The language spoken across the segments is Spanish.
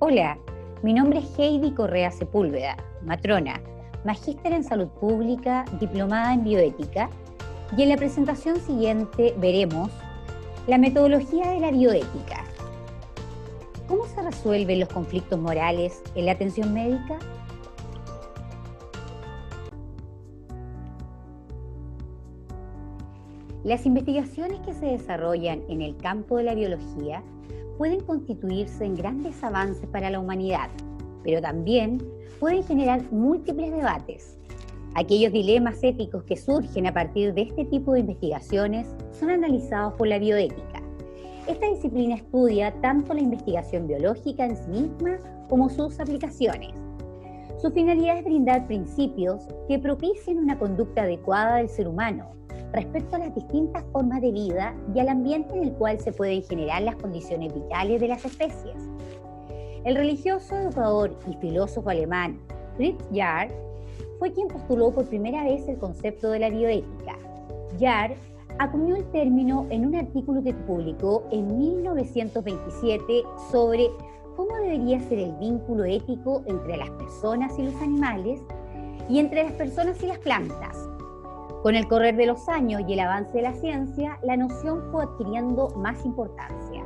Hola, mi nombre es Heidi Correa Sepúlveda, matrona, magíster en salud pública, diplomada en bioética, y en la presentación siguiente veremos la metodología de la bioética. ¿Cómo se resuelven los conflictos morales en la atención médica? Las investigaciones que se desarrollan en el campo de la biología pueden constituirse en grandes avances para la humanidad, pero también pueden generar múltiples debates. Aquellos dilemas éticos que surgen a partir de este tipo de investigaciones son analizados por la bioética. Esta disciplina estudia tanto la investigación biológica en sí misma como sus aplicaciones. Su finalidad es brindar principios que propicien una conducta adecuada del ser humano respecto a las distintas formas de vida y al ambiente en el cual se pueden generar las condiciones vitales de las especies. El religioso, educador y filósofo alemán Fritz Jarr fue quien postuló por primera vez el concepto de la bioética. Jarr acuñó el término en un artículo que publicó en 1927 sobre cómo debería ser el vínculo ético entre las personas y los animales y entre las personas y las plantas. Con el correr de los años y el avance de la ciencia, la noción fue adquiriendo más importancia.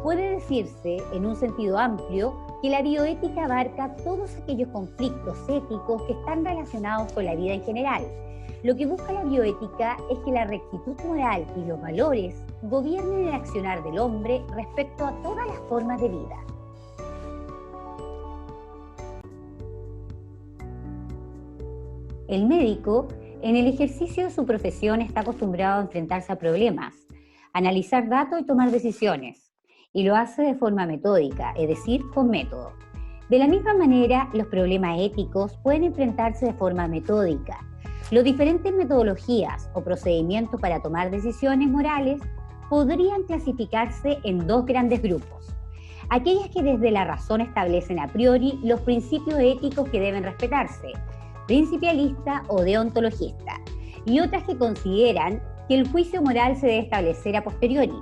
Puede decirse, en un sentido amplio, que la bioética abarca todos aquellos conflictos éticos que están relacionados con la vida en general. Lo que busca la bioética es que la rectitud moral y los valores gobiernen el accionar del hombre respecto a todas las formas de vida. El médico, en el ejercicio de su profesión, está acostumbrado a enfrentarse a problemas, analizar datos y tomar decisiones, y lo hace de forma metódica, es decir, con método. De la misma manera, los problemas éticos pueden enfrentarse de forma metódica. Las diferentes metodologías o procedimientos para tomar decisiones morales podrían clasificarse en dos grandes grupos. Aquellas que desde la razón establecen a priori los principios éticos que deben respetarse, principialista o deontologista, y otras que consideran que el juicio moral se debe establecer a posteriori,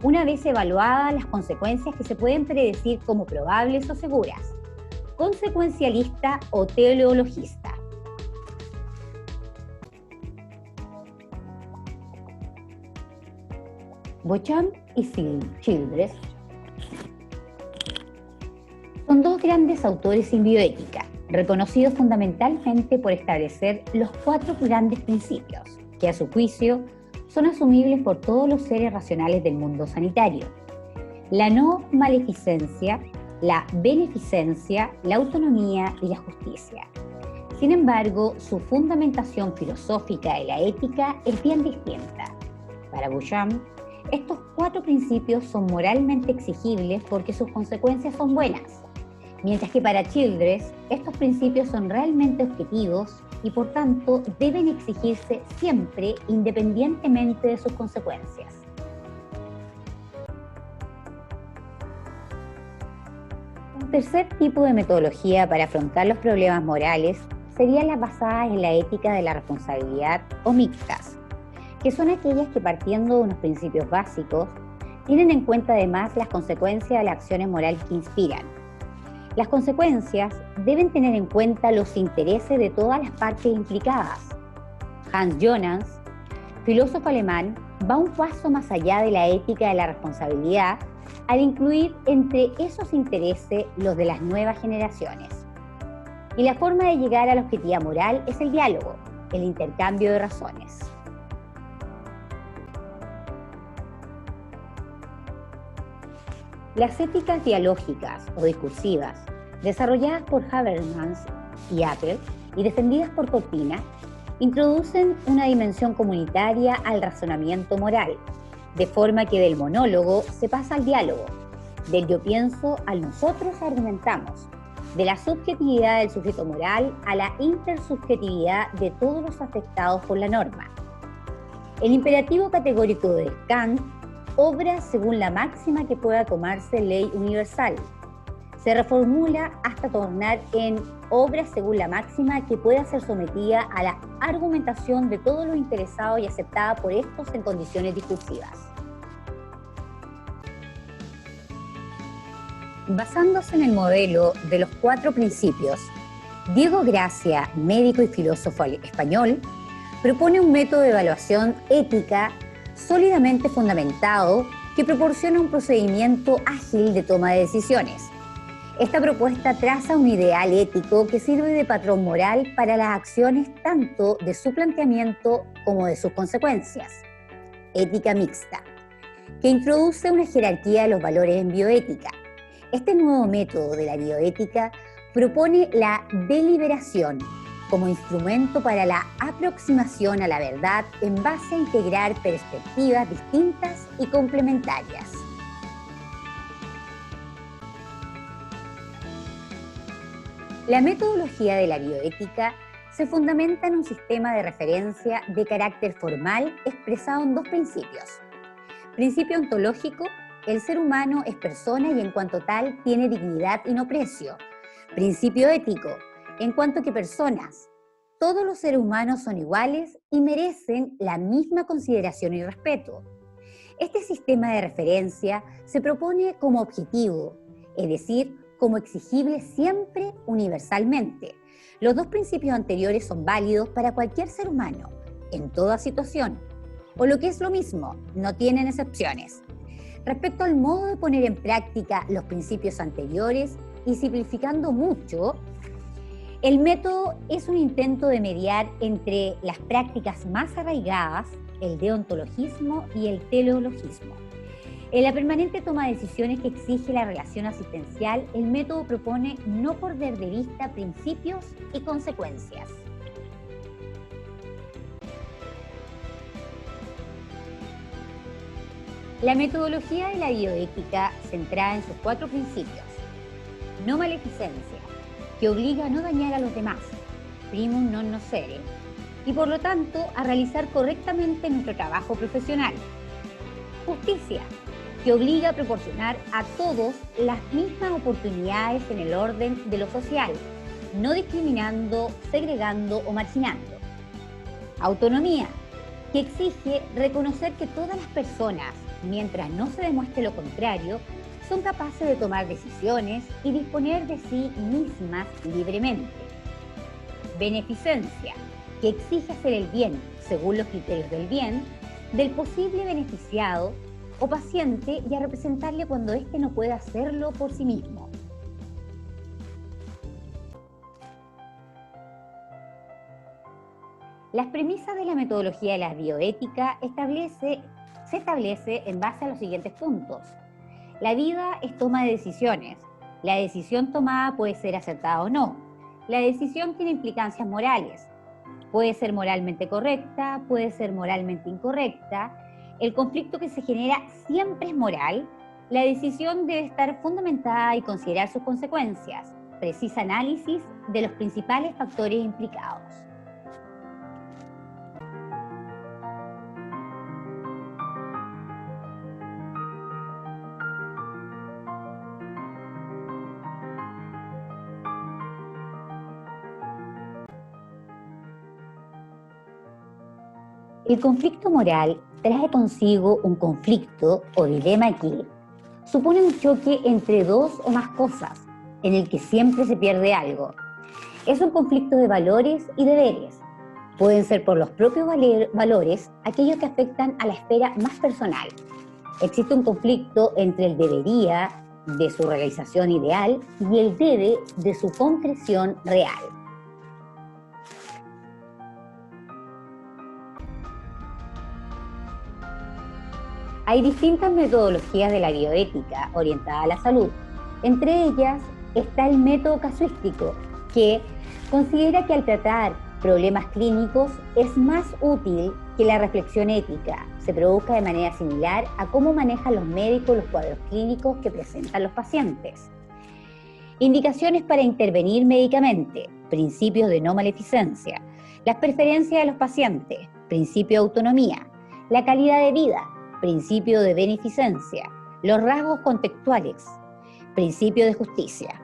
una vez evaluadas las consecuencias que se pueden predecir como probables o seguras, consecuencialista o teleologista. Beauchamp y Childress son dos grandes autores en bioética, reconocidos fundamentalmente por establecer los 4 grandes principios, que a su juicio son asumibles por todos los seres racionales del mundo sanitario: la no maleficencia, la beneficencia, la autonomía y la justicia. Sin embargo, su fundamentación filosófica de la ética es bien distinta. Para Beauchamp, estos 4 principios son moralmente exigibles porque sus consecuencias son buenas, mientras que para Childress, estos principios son realmente objetivos y por tanto deben exigirse siempre independientemente de sus consecuencias. Un tercer tipo de metodología para afrontar los problemas morales serían las basadas en la ética de la responsabilidad o mixtas, que son aquellas que, partiendo de unos principios básicos, tienen en cuenta además las consecuencias de las acciones morales que inspiran. Las consecuencias deben tener en cuenta los intereses de todas las partes implicadas. Hans Jonas, filósofo alemán, va un paso más allá de la ética de la responsabilidad al incluir entre esos intereses los de las nuevas generaciones. Y la forma de llegar a la objetividad moral es el diálogo, el intercambio de razones. Las éticas dialógicas o discursivas, desarrolladas por Habermas y Apple y defendidas por Cortina, introducen una dimensión comunitaria al razonamiento moral, de forma que del monólogo se pasa al diálogo, del yo pienso al nosotros argumentamos, de la subjetividad del sujeto moral a la intersubjetividad de todos los afectados por la norma. El imperativo categórico de Kant obra según la máxima que pueda tomarse ley universal. Se reformula hasta tornar en obra según la máxima que pueda ser sometida a la argumentación de todos los interesados y aceptada por estos en condiciones discursivas. Basándose en el modelo de los 4 principios, Diego Gracia, médico y filósofo español, propone un método de evaluación ética sólidamente fundamentado que proporciona un procedimiento ágil de toma de decisiones. Esta propuesta traza un ideal ético que sirve de patrón moral para las acciones tanto de su planteamiento como de sus consecuencias. Ética mixta, que introduce una jerarquía de los valores en bioética. Este nuevo método de la bioética propone la deliberación como instrumento para la aproximación a la verdad en base a integrar perspectivas distintas y complementarias. La metodología de la bioética se fundamenta en un sistema de referencia de carácter formal expresado en 2 principios. Principio ontológico: el ser humano es persona y en cuanto tal tiene dignidad y no precio. Principio ético: en cuanto que personas, todos los seres humanos son iguales y merecen la misma consideración y respeto. Este sistema de referencia se propone como objetivo, es decir, como exigible siempre universalmente. Los 2 principios anteriores son válidos para cualquier ser humano, en toda situación, o lo que es lo mismo, no tienen excepciones. Respecto al modo de poner en práctica los principios anteriores, y simplificando mucho, el método es un intento de mediar entre las prácticas más arraigadas, el deontologismo y el teleologismo. En la permanente toma de decisiones que exige la relación asistencial, el método propone no perder de vista principios y consecuencias. La metodología de la bioética centrada en sus 4 principios: no maleficencia, que obliga a no dañar a los demás, primum non nocere, y por lo tanto a realizar correctamente nuestro trabajo profesional. Justicia, que obliga a proporcionar a todos las mismas oportunidades en el orden de lo social, no discriminando, segregando o marginando. Autonomía, que exige reconocer que todas las personas, mientras no se demuestre lo contrario, son capaces de tomar decisiones y disponer de sí mismas libremente. Beneficencia, que exige hacer el bien, según los criterios del bien, del posible beneficiado o paciente y a representarle cuando éste no pueda hacerlo por sí mismo. Las premisas de la metodología de la bioética se establece en base a los siguientes puntos. La vida es toma de decisiones. La decisión tomada puede ser acertada o no. La decisión tiene implicancias morales. Puede ser moralmente correcta, puede ser moralmente incorrecta. El conflicto que se genera siempre es moral. La decisión debe estar fundamentada y considerar sus consecuencias. Precisa análisis de los principales factores implicados. El conflicto moral trae consigo un conflicto o dilema que supone un choque entre 2 o más cosas, en el que siempre se pierde algo. Es un conflicto de valores y deberes. Pueden ser por los propios valores aquellos que afectan a la esfera más personal. Existe un conflicto entre el debería de su realización ideal y el debe de su concreción real. Hay distintas metodologías de la bioética orientada a la salud. Entre ellas está el método casuístico, que considera que al tratar problemas clínicos es más útil que la reflexión ética se produzca de manera similar a cómo manejan los médicos los cuadros clínicos que presentan los pacientes. Indicaciones para intervenir médicamente, principios de no maleficencia, las preferencias de los pacientes, principio de autonomía, la calidad de vida, principio de beneficencia, los rasgos contextuales, principio de justicia.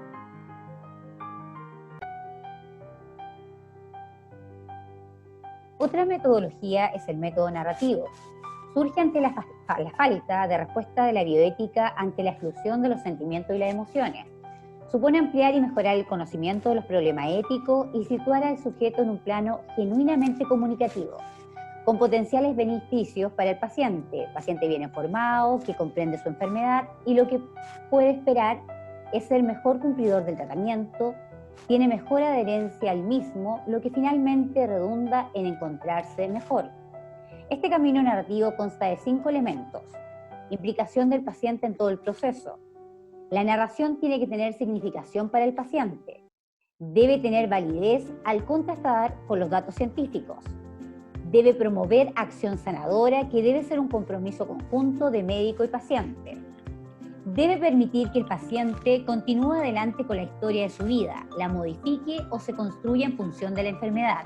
Otra metodología es el método narrativo, surge ante la falta de respuesta de la bioética ante la exclusión de los sentimientos y las emociones. Supone ampliar y mejorar el conocimiento de los problemas éticos y situar al sujeto en un plano genuinamente comunicativo, con potenciales beneficios para el paciente bien informado, que comprende su enfermedad y lo que puede esperar es ser mejor cumplidor del tratamiento, tiene mejor adherencia al mismo, lo que finalmente redunda en encontrarse mejor. Este camino narrativo consta de 5 elementos. Implicación del paciente en todo el proceso. La narración tiene que tener significación para el paciente. Debe tener validez al contrastar con los datos científicos. Debe promover acción sanadora, que debe ser un compromiso conjunto de médico y paciente. Debe permitir que el paciente continúe adelante con la historia de su vida, la modifique o se construya en función de la enfermedad.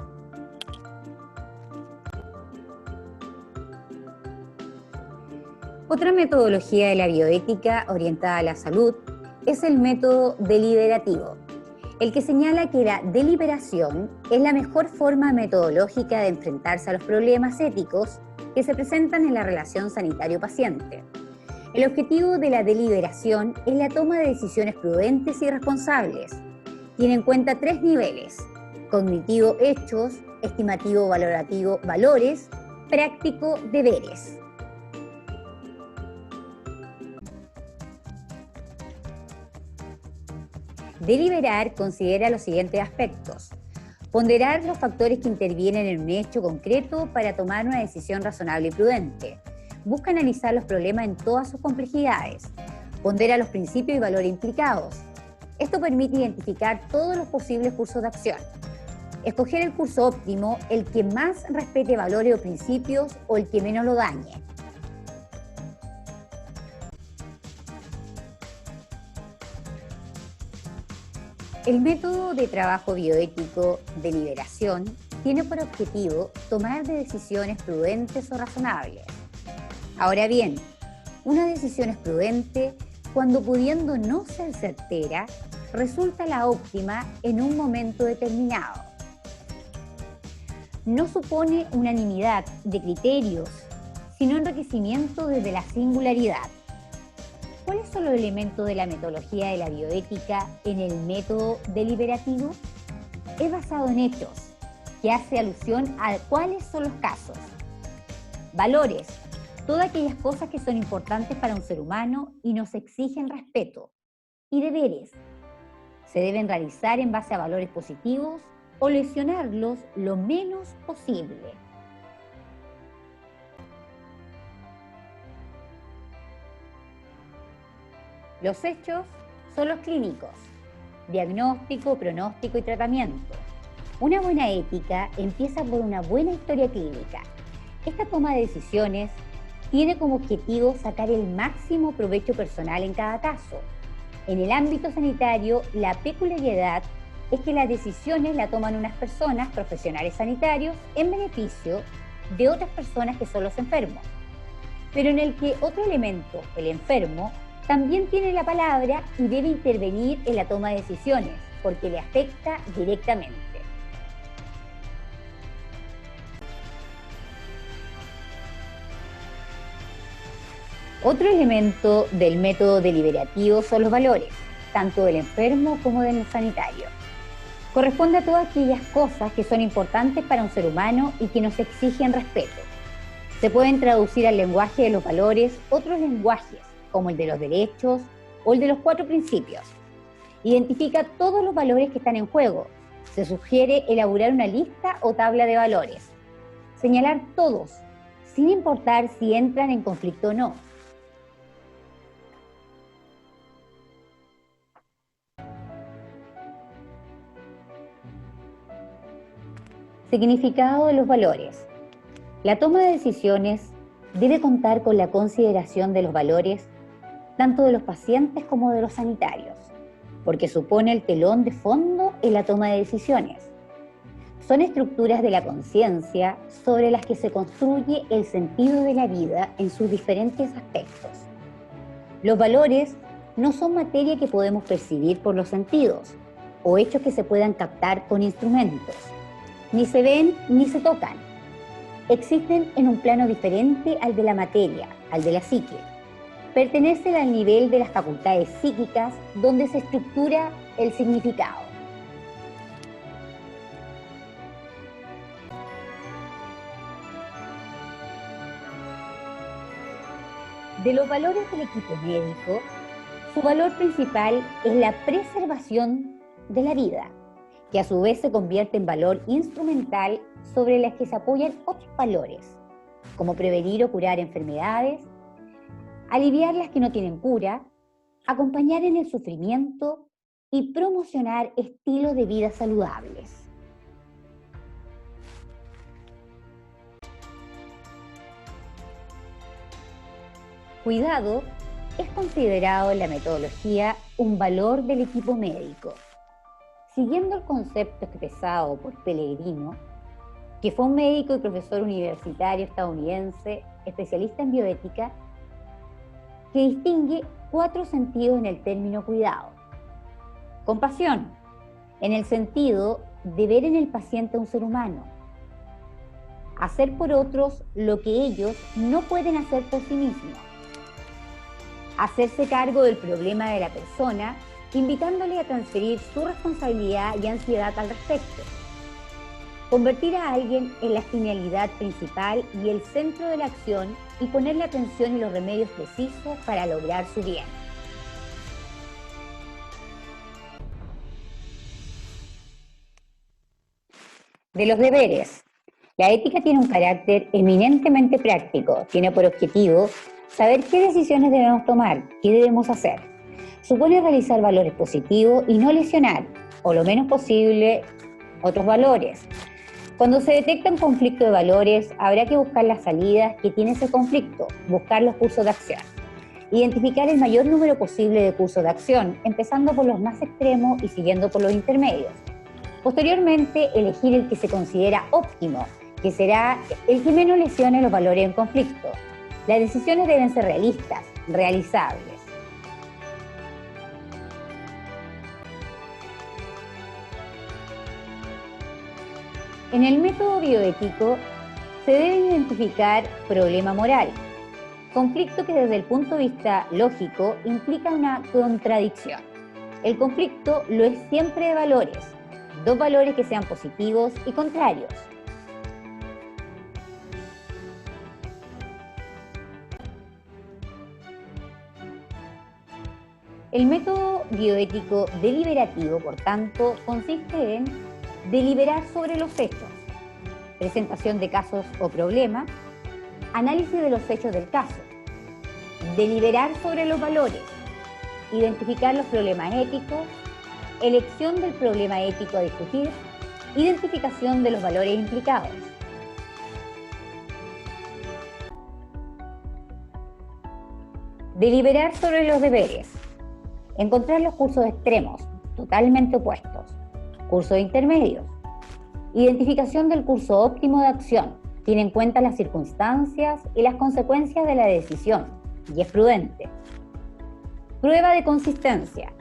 Otra metodología de la bioética orientada a la salud es el método deliberativo, el que señala que la deliberación es la mejor forma metodológica de enfrentarse a los problemas éticos que se presentan en la relación sanitario-paciente. El objetivo de la deliberación es la toma de decisiones prudentes y responsables. Tiene en cuenta 3 niveles: cognitivo, hechos; estimativo, valorativo, valores; práctico, deberes. Deliberar considera los siguientes aspectos: ponderar los factores que intervienen en un hecho concreto para tomar una decisión razonable y prudente. Busca analizar los problemas en todas sus complejidades. Pondera los principios y valores implicados. Esto permite identificar todos los posibles cursos de acción. Escoger el curso óptimo, el que más respete valores o principios o el que menos lo dañe. El método de trabajo bioético deliberación tiene por objetivo tomar decisiones prudentes o razonables. Ahora bien, una decisión es prudente cuando, pudiendo no ser certera, resulta la óptima en un momento determinado. No supone unanimidad de criterios, sino enriquecimiento desde la singularidad. ¿Cuáles son los elementos de la metodología de la bioética en el método deliberativo? Es basado en hechos, que hace alusión a cuáles son los casos. Valores, todas aquellas cosas que son importantes para un ser humano y nos exigen respeto. Y deberes, se deben realizar en base a valores positivos o lesionarlos lo menos posible. Los hechos son los clínicos: diagnóstico, pronóstico y tratamiento. Una buena ética empieza por una buena historia clínica. Esta toma de decisiones tiene como objetivo sacar el máximo provecho personal en cada caso. En el ámbito sanitario, la peculiaridad es que las decisiones las toman unas personas, profesionales sanitarios, en beneficio de otras personas que son los enfermos. Pero en el que otro elemento, el enfermo, también tiene la palabra y debe intervenir en la toma de decisiones, porque le afecta directamente. Otro elemento del método deliberativo son los valores, tanto del enfermo como del sanitario. Corresponde a todas aquellas cosas que son importantes para un ser humano y que nos exigen respeto. Se pueden traducir al lenguaje de los valores otros lenguajes, como el de los derechos o el de los 4 principios. Identifica todos los valores que están en juego. Se sugiere elaborar una lista o tabla de valores. Señalar todos, sin importar si entran en conflicto o no. Significado de los valores. La toma de decisiones debe contar con la consideración de los valores tanto de los pacientes como de los sanitarios, porque supone el telón de fondo en la toma de decisiones. Son estructuras de la conciencia sobre las que se construye el sentido de la vida en sus diferentes aspectos. Los valores no son materia que podemos percibir por los sentidos o hechos que se puedan captar con instrumentos. Ni se ven ni se tocan. existen en un plano diferente al de la materia, al de la psique. Pertenecen al nivel de las facultades psíquicas donde se estructura el significado. De los valores del equipo médico, su valor principal es la preservación de la vida, que a su vez se convierte en valor instrumental sobre las que se apoyan otros valores, como prevenir o curar enfermedades, aliviar las que no tienen cura, acompañar en el sufrimiento y promocionar estilos de vida saludables. Cuidado es considerado en la metodología un valor del equipo médico. Siguiendo el concepto expresado por Pellegrino, que fue un médico y profesor universitario estadounidense, especialista en bioética, que distingue 4 sentidos en el término cuidado. Compasión, en el sentido de ver en el paciente a un ser humano. Hacer por otros lo que ellos no pueden hacer por sí mismos. Hacerse cargo del problema de la persona, invitándole a transferir su responsabilidad y ansiedad al respecto. Convertir a alguien en la finalidad principal y el centro de la acción y poner la atención y los remedios precisos para lograr su bien. De los deberes. La ética tiene un carácter eminentemente práctico. Tiene por objetivo saber qué decisiones debemos tomar, qué debemos hacer. Supone realizar valores positivos y no lesionar, o lo menos posible, otros valores. Cuando se detecta un conflicto de valores, habrá que buscar las salidas que tiene ese conflicto, buscar los cursos de acción. Identificar el mayor número posible de cursos de acción, empezando por los más extremos y siguiendo por los intermedios. Posteriormente, elegir el que se considera óptimo, que será el que menos lesione los valores en conflicto. Las decisiones deben ser realistas, realizables. En el método bioético se debe identificar problema moral, conflicto que desde el punto de vista lógico implica una contradicción. El conflicto lo es siempre de valores, 2 valores que sean positivos y contrarios. El método bioético deliberativo, por tanto, consiste en deliberar sobre los hechos, presentación de casos o problemas, análisis de los hechos del caso, deliberar sobre los valores, identificar los problemas éticos, elección del problema ético a discutir, identificación de los valores implicados. Deliberar sobre los deberes. Encontrar los cursos extremos, totalmente opuestos. Cursos intermedios. Identificación del curso óptimo de acción. Tiene en cuenta las circunstancias y las consecuencias de la decisión y es prudente. Prueba de consistencia.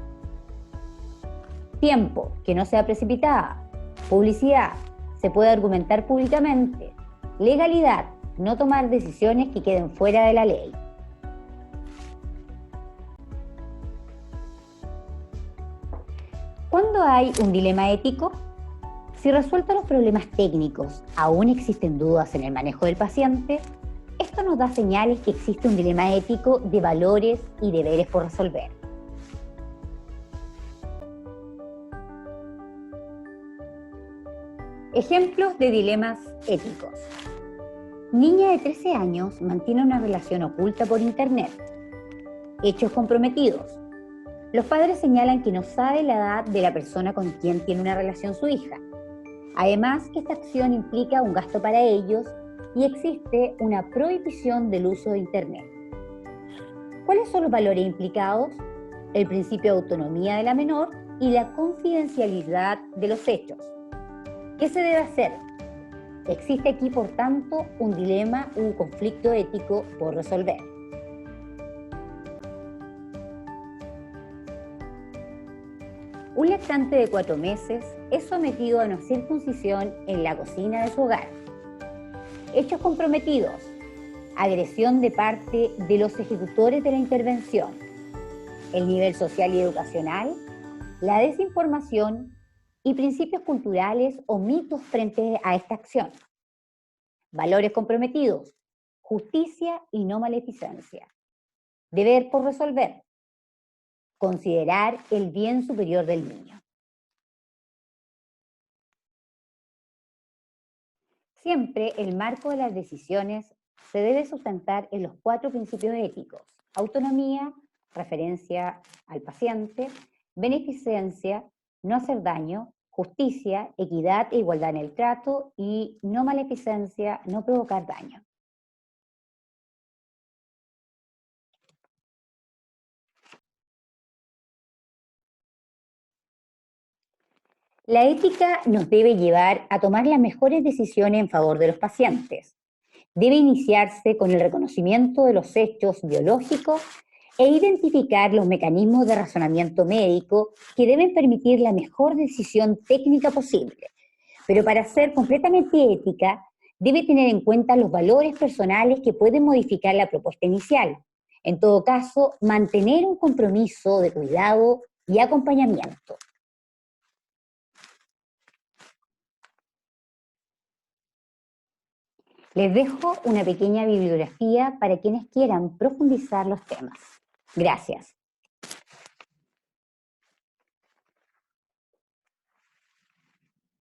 Tiempo, que no sea precipitada. Publicidad, se puede argumentar públicamente. Legalidad, no tomar decisiones que queden fuera de la ley. ¿Cuándo hay un dilema ético? Si resueltos los problemas técnicos, aún existen dudas en el manejo del paciente, esto nos da señales que existe un dilema ético de valores y deberes por resolver. Ejemplos de dilemas éticos. Niña de 13 años mantiene una relación oculta por internet. Hechos comprometidos. Los padres señalan que no sabe la edad de la persona con quien tiene una relación su hija. Además, que esta acción implica un gasto para ellos y existe una prohibición del uso de internet. ¿Cuáles son los valores implicados? El principio de autonomía de la menor y la confidencialidad de los hechos. ¿Qué se debe hacer? Existe aquí, por tanto, un dilema u un conflicto ético por resolver. Un lactante de 4 meses es sometido a una circuncisión en la cocina de su hogar. hechos comprometidos, agresión de parte de los ejecutores de la intervención, el nivel social y educacional, la desinformación y principios culturales o mitos frente a esta acción. Valores comprometidos, justicia y no maleficencia. Deber por resolver, considerar el bien superior del niño. Siempre el marco de las decisiones se debe sustentar en los 4 principios éticos: autonomía, referencia al paciente, beneficencia, no hacer daño, justicia, equidad e igualdad en el trato y no maleficencia, no provocar daño. La ética nos debe llevar a tomar las mejores decisiones en favor de los pacientes. Debe iniciarse con el reconocimiento de los hechos biológicos e identificar los mecanismos de razonamiento médico que deben permitir la mejor decisión técnica posible. Pero para ser completamente ética, debe tener en cuenta los valores personales que pueden modificar la propuesta inicial. En todo caso, mantener un compromiso de cuidado y acompañamiento. Les dejo una pequeña bibliografía para quienes quieran profundizar los temas. Gracias.